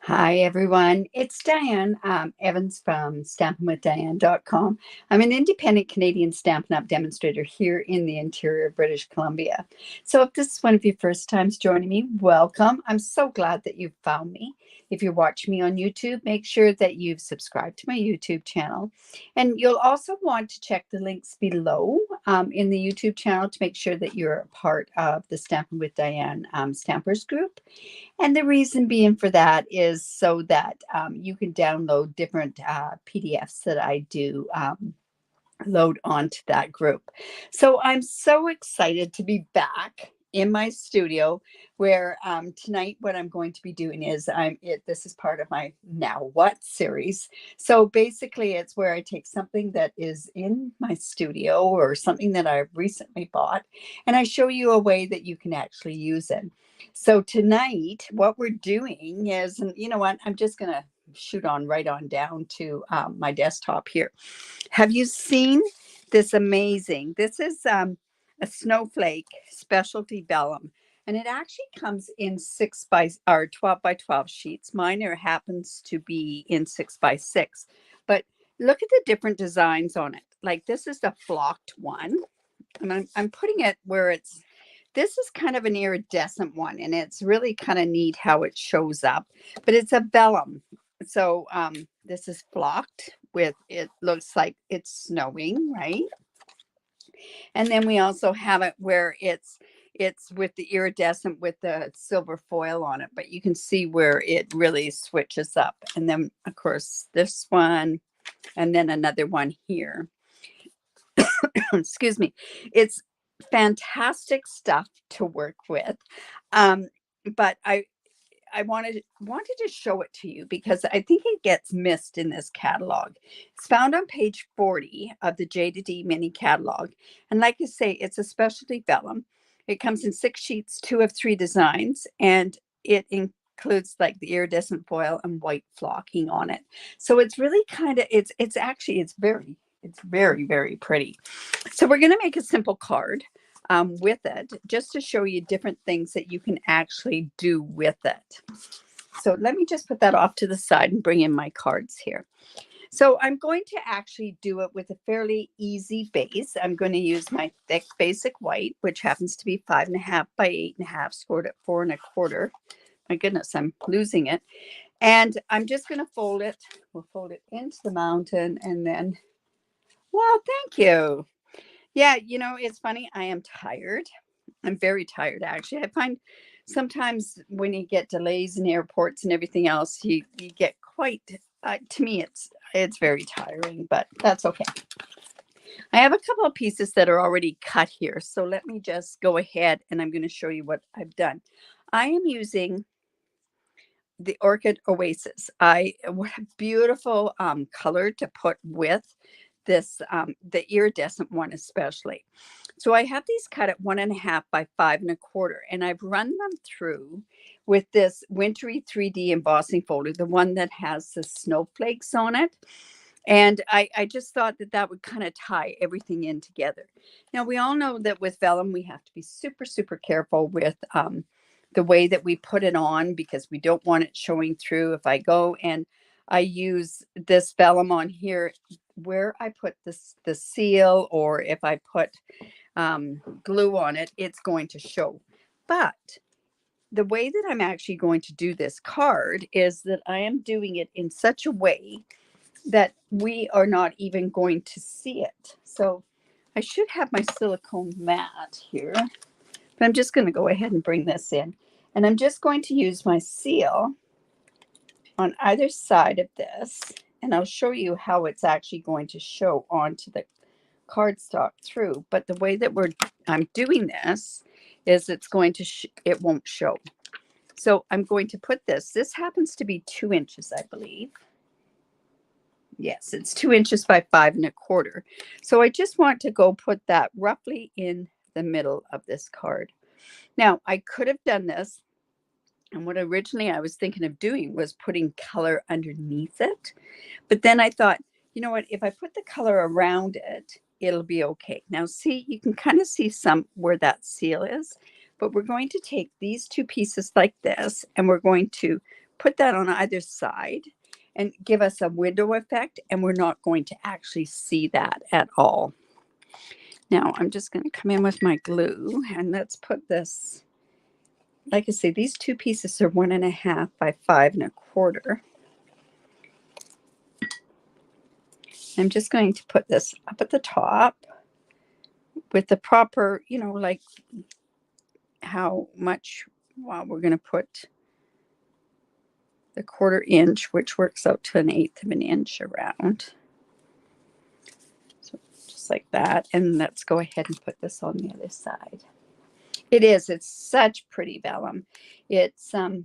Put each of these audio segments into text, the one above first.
Hi, everyone. It's Diane Evans from stampinwithdiane.com. I'm an independent Canadian Stampin' Up demonstrator here in the interior of British Columbia. So if this is one of your first times joining me, welcome. I'm so glad that you've found me. If you're watching me on YouTube, make sure that you've subscribed to my YouTube channel. And you'll also want to check the links below in the YouTube channel to make sure that you're a part of the Stampin' with Diane Stampers group. And the reason being for that is so that you can download different PDFs that I do load onto that group. So I'm so excited to be back in my studio where tonight what I'm going to be doing is this is part of my Now What series. So basically it's where I take something that is in my studio or something that I've recently bought and I show you a way that you can actually use it. So tonight what we're doing is, and you know what, I'm just going to shoot on right on down to my desktop here. Have you seen this amazing? This is a Snowflake specialty vellum, and it actually comes in 12 by 12 sheets. Mine happens to be in 6 by 6, but look at the different designs on it. Like this is the flocked one, and I'm putting it where it's. This is kind of an iridescent one, and it's really kind of neat how it shows up. But it's a vellum, so this is flocked with, it looks like it's snowing, right? And then we also have it where it's with the iridescent with the silver foil on it, but you can see where it really switches up. And then of course this one, and then another one here. Excuse me. It's fantastic stuff to work with. Um, but I wanted to show it to you because I think it gets missed in this catalog. It's found on page 40 of the J to D mini catalog. And like I say, it's a specialty vellum. It comes in 6 sheets, 2 of 3 designs, and it includes like the iridescent foil and white flocking on it. So it's really kind of, it's actually, it's very, very pretty. So we're going to make a simple card with it, just to show you different things that you can actually do with it. So let me just put that off to the side and bring in my cards here. So I'm going to actually do it with a fairly easy base. I'm going to use my thick basic white, which happens to be 5.5 by 8.5, scored at 4.25. My goodness, I'm losing it. And I'm just going to fold it. We'll fold it into the mountain and then, well, thank you. Yeah, you know, it's funny. I am tired. I'm very tired, actually. I find sometimes when you get delays in airports and everything else, you get quite. To me, it's very tiring, but that's okay. I have a couple of pieces that are already cut here, so let me just go ahead and I'm going to show you what I've done. I am using the Orchid Oasis. What a beautiful color to put with this, the iridescent one especially. So I have these cut at 1.5 by 5.25, and I've run them through with this wintry 3D embossing folder, the one that has the snowflakes on it. And I just thought that that would kind of tie everything in together. Now, we all know that with vellum, we have to be super, super careful with the way that we put it on because we don't want it showing through. If I go and I use this vellum on here, where I put the seal, or if I put glue on it, it's going to show. But the way that I'm actually going to do this card is that I am doing it in such a way that we are not even going to see it. So I should have my silicone mat here, but I'm just going to go ahead and bring this in. And I'm just going to use my seal on either side of this, and I'll show you how it's actually going to show onto the cardstock through. But the way that I'm doing this is it's going to, it won't show. So I'm going to put this. This happens to be 2 inches, I believe. Yes, it's 2 inches by 5.25. So I just want to go put that roughly in the middle of this card. Now, I could have done this, and what originally I was thinking of doing was putting color underneath it. But then I thought, you know what, if I put the color around it, it'll be okay. Now, see, you can kind of see some where that seal is, but we're going to take these 2 pieces like this, and we're going to put that on either side and give us a window effect, and we're not going to actually see that at all. Now I'm just going to come in with my glue, and let's put this, like I say, these two pieces are 1.5 by 5 1/4. I'm just going to put this up at the top with the proper, you know, like how much, well, we're going to put the 1/4 inch, which works out to 1/8 of an inch around. So just like that. And let's go ahead and put this on the other side. It's such pretty vellum. It's, like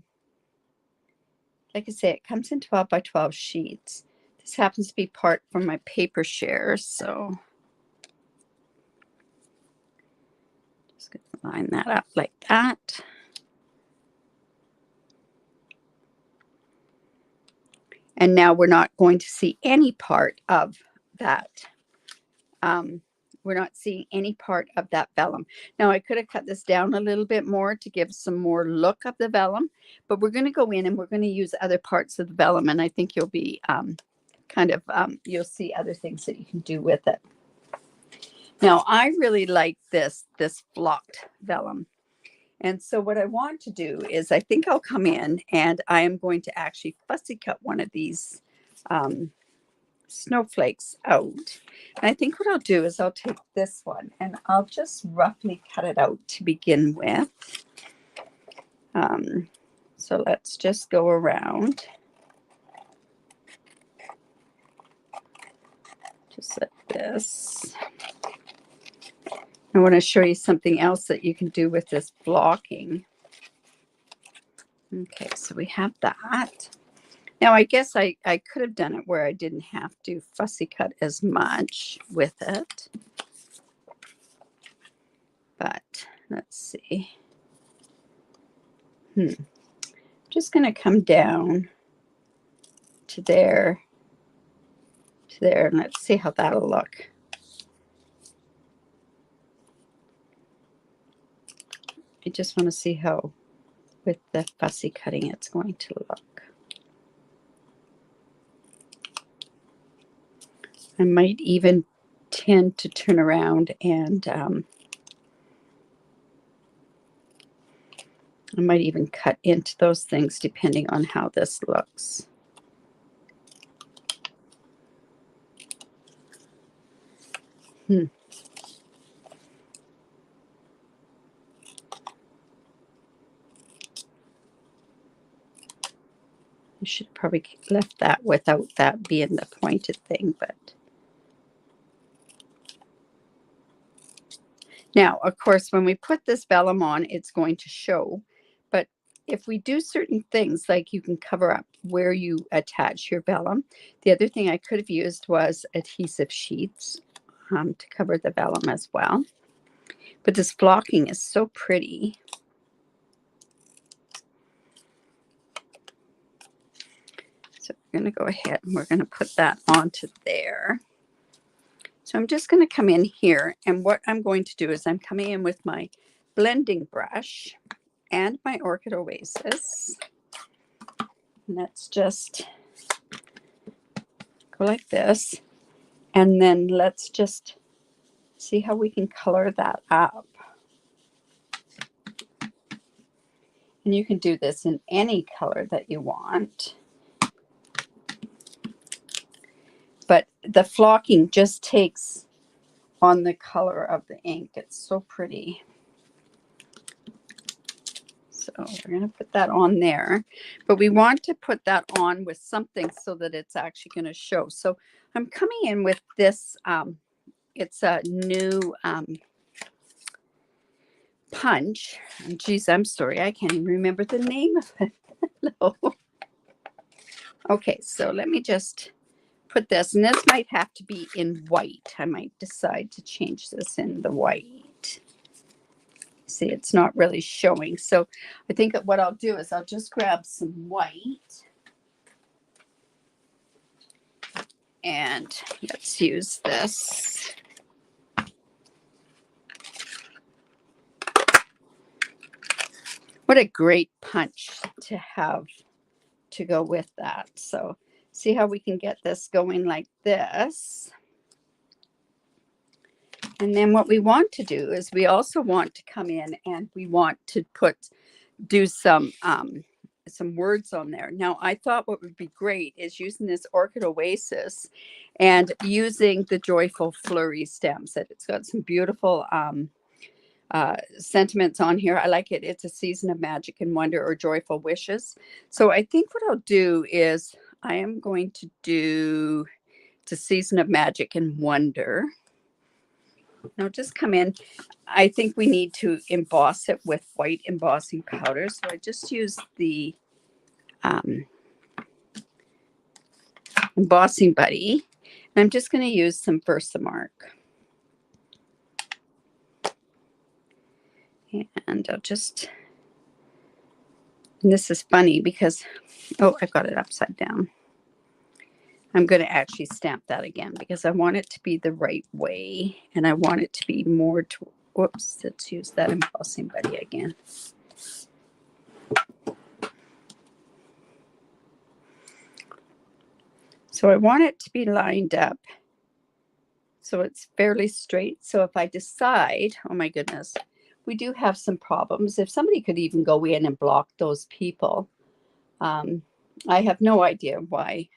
I say, it comes in 12 by 12 sheets. This happens to be part from my paper shares, so just going to line that up like that. And now we're not going to see any part of that. We're not seeing any part of that vellum. Now, I could have cut this down a little bit more to give some more look of the vellum, but we're going to go in and we're going to use other parts of the vellum, and I think you'll be you'll see other things that you can do with it. Now, I really like this flocked vellum. And so what I want to do is I think I'll come in and I am going to actually fussy cut one of these snowflakes out. And I think what I'll do is I'll take this one and I'll just roughly cut it out to begin with. So let's just go around. Just like this. I want to show you something else that you can do with this blocking. Okay, so we have that. Now, I guess I could have done it where I didn't have to fussy cut as much with it. But let's see. Just going to come down to there, and let's see how that'll look. I just want to see how, with the fussy cutting, it's going to look. I might even tend to turn around and I might even cut into those things depending on how this looks. I should probably left that without that being the pointed thing, but now, of course, when we put this vellum on, it's going to show. But if we do certain things, like you can cover up where you attach your vellum. The other thing I could have used was adhesive sheets to cover the vellum as well. But this flocking is so pretty. So we're going to go ahead and we're going to put that onto there. So I'm just going to come in here, and what I'm going to do is I'm coming in with my blending brush and my Orchid Oasis. And let's just go like this. And then let's just see how we can color that up. And you can do this in any color that you want. But the flocking just takes on the color of the ink. It's so pretty. So we're going to put that on there. But we want to put that on with something so that it's actually going to show. So I'm coming in with this. It's a new punch. Geez, I'm sorry. I can't even remember the name of it. No. Okay, so let me just put this, and this might have to be in white. I might decide to change this in the white. See, it's not really showing. So I think what I'll do is I'll just grab some white. And let's use this. What a great punch to have to go with that. So see how we can get this going like this. And then what we want to do is we also want to come in and we want to do some words on there. Now, I thought what would be great is using this Orchid Oasis and using the Joyful Flurry stem set. It's got some beautiful sentiments on here. I like it. It's a season of magic and wonder, or joyful wishes. So I think what I'll do is I am going to do it's a season of magic and wonder. Now just come in. I think we need to emboss it with white embossing powder. So I just use the embossing buddy. And I'm just going to use some Versamark. And I'll just, and this is funny because, oh, I've got it upside down. I'm going to actually stamp that again because I want it to be the right way. And I want it to be more to, whoops, let's use that embossing buddy again. So I want it to be lined up so it's fairly straight. So if I decide, oh my goodness, we do have some problems. If somebody could even go in and block those people, I have no idea why.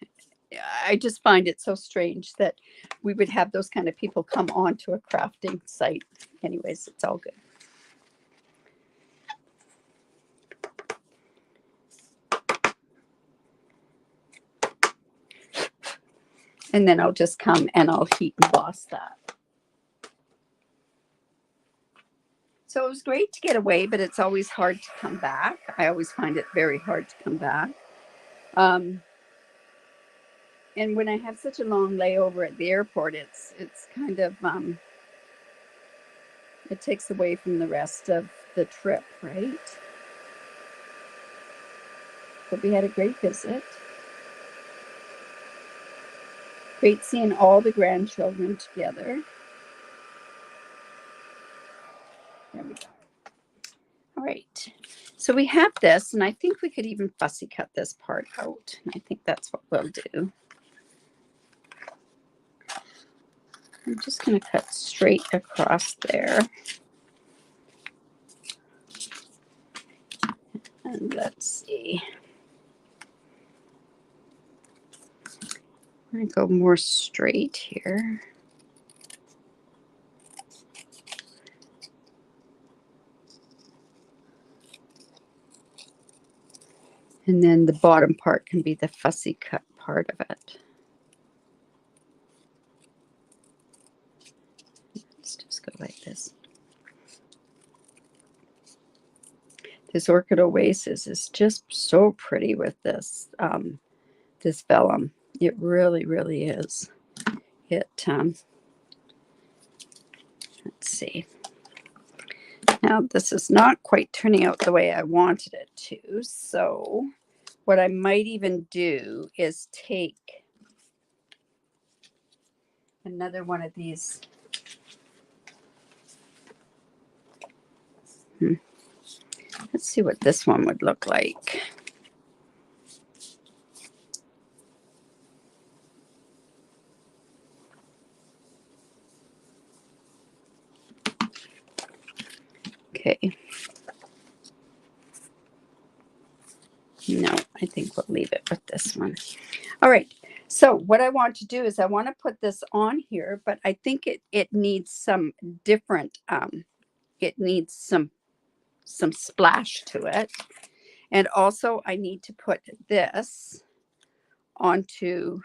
I just find it so strange that we would have those kind of people come onto a crafting site. Anyways, it's all good. And then I'll just come and I'll heat emboss that. So it was great to get away, but it's always hard to come back. I always find it very hard to come back. And when I have such a long layover at the airport, it's kind of, it takes away from the rest of the trip, right? But we had a great visit. Great seeing all the grandchildren together. There we go. All right. So we have this, and I think we could even fussy cut this part out. I think that's what we'll do. I'm just going to cut straight across there. And let's see. I'm going to go more straight here. And then the bottom part can be the fussy cut part of it. Let's just go like this. This Orchid Oasis is just so pretty with this this vellum. It really, really is. It let's see. Now this is not quite turning out the way I wanted it to. So what I might even do is take another one of these. Let's see what this one would look like. Okay. No, I think we'll leave it with this one. All right. So what I want to do is I want to put this on here, but I think it needs some different, it needs some splash to it. And also I need to put this onto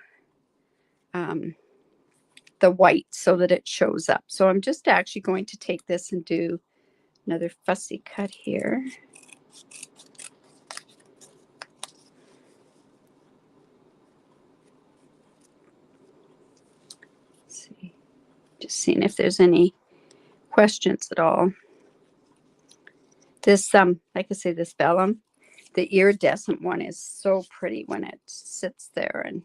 the white so that it shows up. So I'm just actually going to take this and do another fussy cut here. Let's see, just seeing if there's any questions at all. This, like I say, this vellum, the iridescent one is so pretty when it sits there. And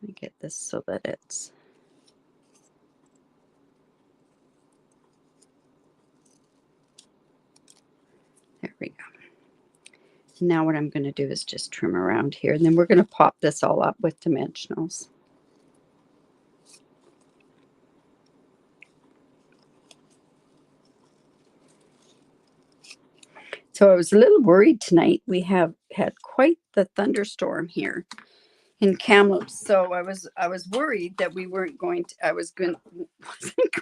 I get this so that it's there we go. Now what I'm going to do is just trim around here, and then we're going to pop this all up with dimensionals. So I was a little worried tonight. We have had quite the thunderstorm here in Kamloops, so I was worried that we weren't going to. Wasn't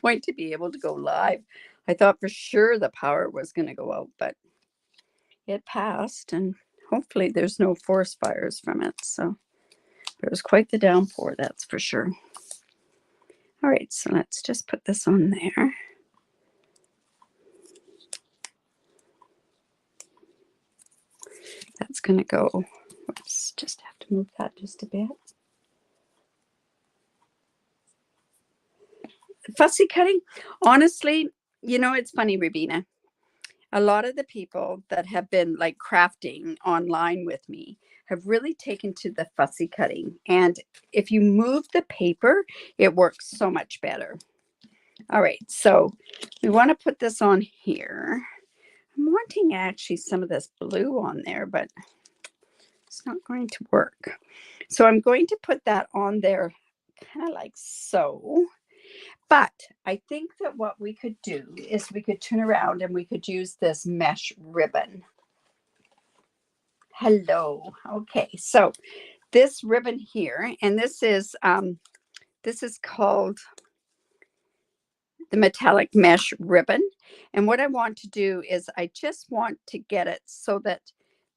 going to be able to go live. I thought for sure the power was going to go out, but it passed, and hopefully there's no forest fires from it. So there was quite the downpour, that's for sure. All right, so let's just put this on there. That's going to go. Oops, just have to move that just a bit. Fussy cutting, honestly, you know, it's funny, Rabina. A lot of the people that have been like crafting online with me have really taken to the fussy cutting. And if you move the paper, it works so much better. All right, so we want to put this on here. I'm wanting actually some of this blue on there, but it's not going to work. So I'm going to put that on there kind of like so. But I think that what we could do is we could turn around and we could use this mesh ribbon. Hello. Okay, so this ribbon here, and this is called the metallic mesh ribbon. And what I want to do is I just want to get it so that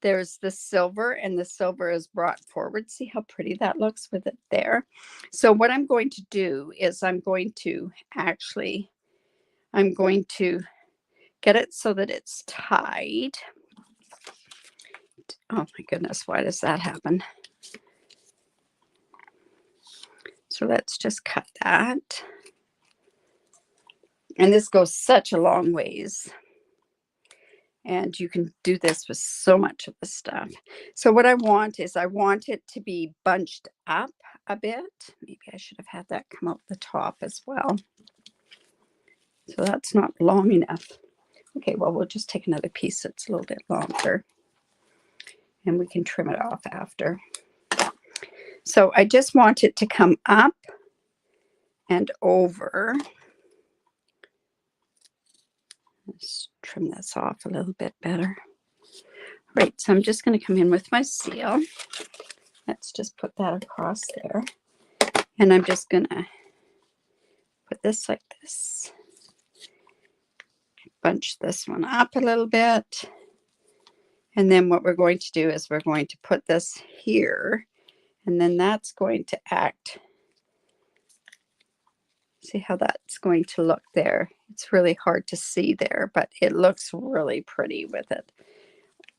there's the silver, and the silver is brought forward. See how pretty that looks with it there? So what I'm going to do is I'm going to get it so that it's tied. Oh my goodness, why does that happen? So let's just cut that. And this goes such a long ways. And you can do this with so much of the stuff. So what I want is I want it to be bunched up a bit. Maybe I should have had that come out the top as well. So that's not long enough. Okay, well, we'll just take another piece that's a little bit longer. And we can trim it off after. So I just want it to come up and over. Let's trim this off a little bit better. Right, so I'm just going to come in with my seal. Let's just put that across there. And I'm just going to put this like this. Bunch this one up a little bit. And then what we're going to do is we're going to put this here. And then that's going to act. See how that's going to look there? It's really hard to see there, but it looks really pretty with it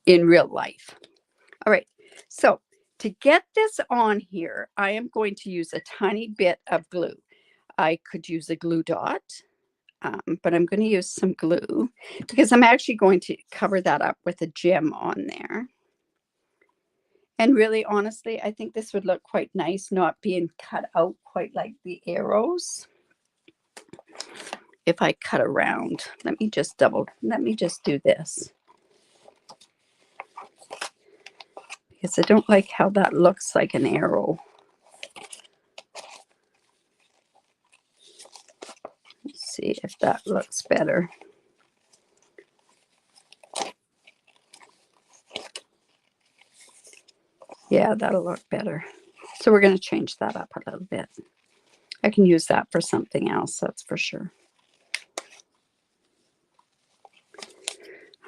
in real life. All right, so to get this on here, I am going to use a tiny bit of glue. I could use a glue dot, but I'm going to use some glue because I'm actually going to cover that up with a gem on there. And really, honestly, I think this would look quite nice, not being cut out quite like the arrows. If I cut around, let me just do this. Because I don't like how that looks like an arrow. Let's see if that looks better. Yeah, that'll look better. So we're going to change that up a little bit. I can use that for something else, that's for sure.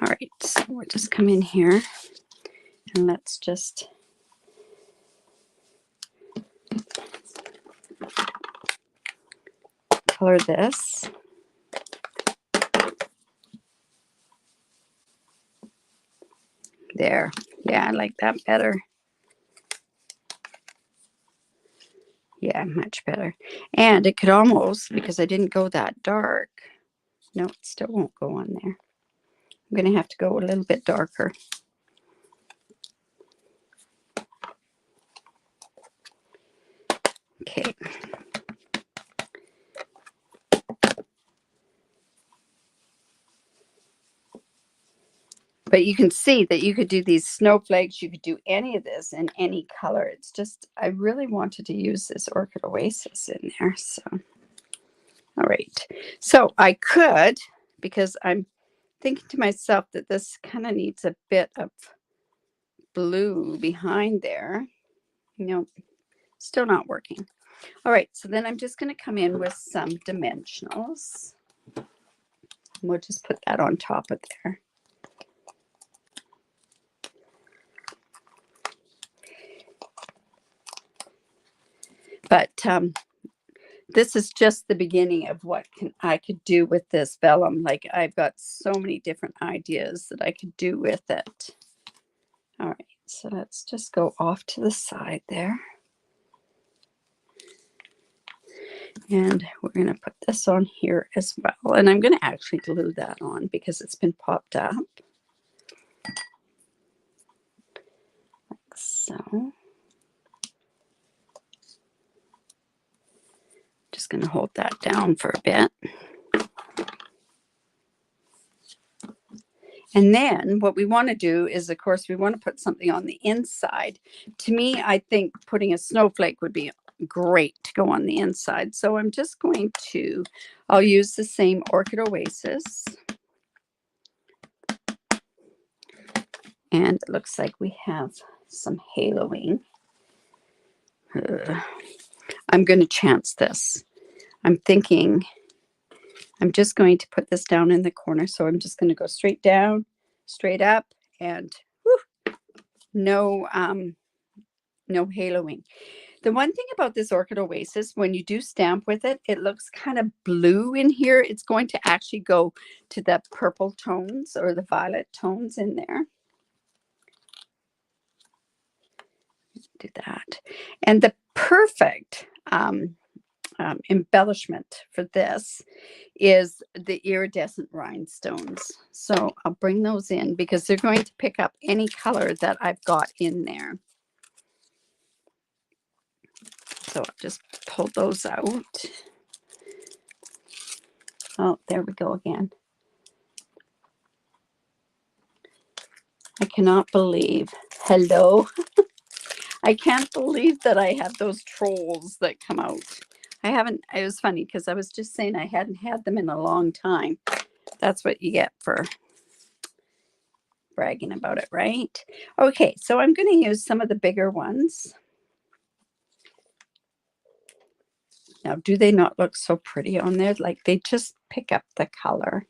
All right, so we'll just come in here and let's just color this. There. Yeah, I like that better. Yeah, much better. And it could almost, because I didn't go that dark. No, it still won't go on there. I'm going to have to go a little bit darker. Okay. But you can see that you could do these snowflakes. You could do any of this in any color. It's just, I really wanted to use this Orchid Oasis in there. So, all right. So I could, because I'm thinking to myself that this kind of needs a bit of blue behind there. No, still not working. All right. So then I'm just going to come in with some dimensionals. We'll just put that on top of there. But this is just the beginning of what I could do with this vellum. Like, I've got so many different ideas that I could do with it. All right, so let's just go off to the side there. And we're going to put this on here as well. And I'm going to actually glue that on because it's been popped up. Like so. Just going to hold that down for a bit. And then what we want to do is, of course, we want to put something on the inside. To me, I think putting a snowflake would be great to go on the inside. So I'm just going to, I'll use the same Orchid Oasis. And it looks like we have some haloing. I'm going to chance this. I'm thinking I'm just going to put this down in the corner. So I'm just going to go straight down, straight up, and whew, no haloing. The one thing about this Orchid Oasis, when you do stamp with it, it looks kind of blue in here. It's going to actually go to the purple tones or the violet tones in there. Do that. And the perfect embellishment for this is the iridescent rhinestones. So I'll bring those in because they're going to pick up any color that I've got in there. So I'll just pull those out. Oh, there we go again. I cannot believe. Hello. I can't believe that I have those trolls that come out. I haven't, it was funny because I was just saying I hadn't had them in a long time. That's what you get for bragging about it, right? Okay, so I'm going to use some of the bigger ones. Now, do they not look so pretty on there? Like, they just pick up the color.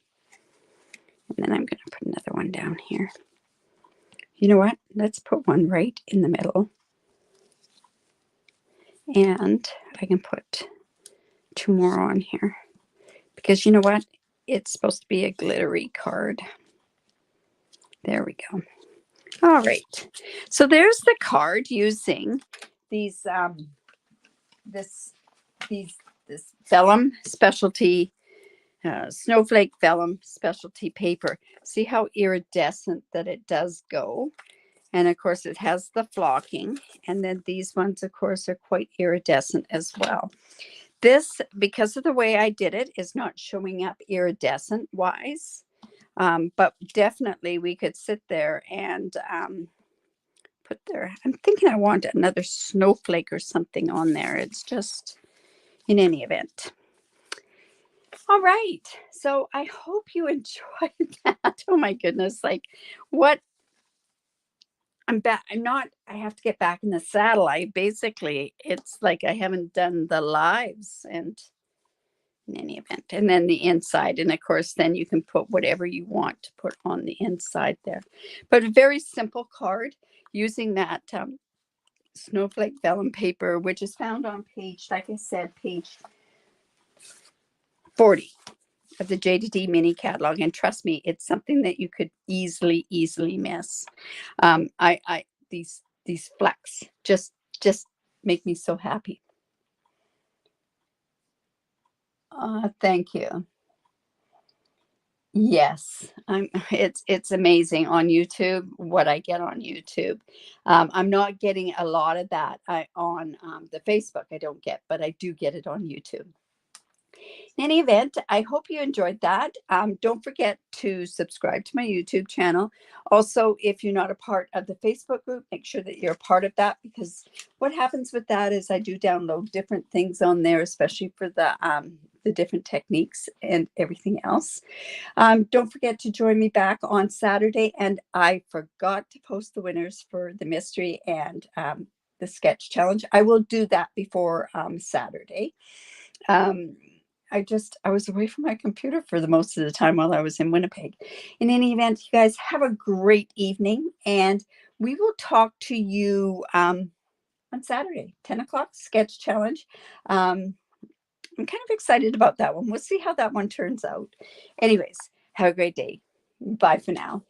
And then I'm going to put another one down here. You know what? Let's put one right in the middle. And I can put two more on here. Because you know what? It's supposed to be a glittery card. There we go. All right. So there's the card using these this Vellum specialty Snowflake Vellum specialty paper. See how iridescent that it does go. And of course it has the flocking. And then these ones, of course, are quite iridescent as well. This, because of the way I did it, is not showing up iridescent wise. But definitely we could sit there and put there. I'm thinking I want another snowflake or something on there. It's just, in any event. All right. So I hope you enjoyed that. Oh my goodness. Like, what? I'm back. I have to get back in the saddle. It's like I haven't done the lives, and in any event, and then the inside. And of course, then you can put whatever you want to put on the inside there. But a very simple card using that Snowflake Vellum paper, which is found on page, like I said, page 40 of the J2D mini catalog. And trust me, it's something that you could easily miss. These flecks just make me so happy. Thank you. Yes, it's amazing on YouTube what I get on YouTube. I'm not getting a lot of that on the Facebook. I don't get, but I do get it on YouTube. In any event, I hope you enjoyed that. Don't forget to subscribe to my YouTube channel. Also, if you're not a part of the Facebook group, make sure that you're a part of that, because what happens with that is I do download different things on there, especially for the different techniques and everything else. Don't forget to join me back on Saturday. And I forgot to post the winners for the mystery and the sketch challenge. I will do that before Saturday. Um, I was away from my computer for the most of the time while I was in Winnipeg. In any event, you guys have a great evening, and we will talk to you on Saturday, 10 o'clock sketch challenge. I'm kind of excited about that one. We'll see how that one turns out. Anyways, have a great day. Bye for now.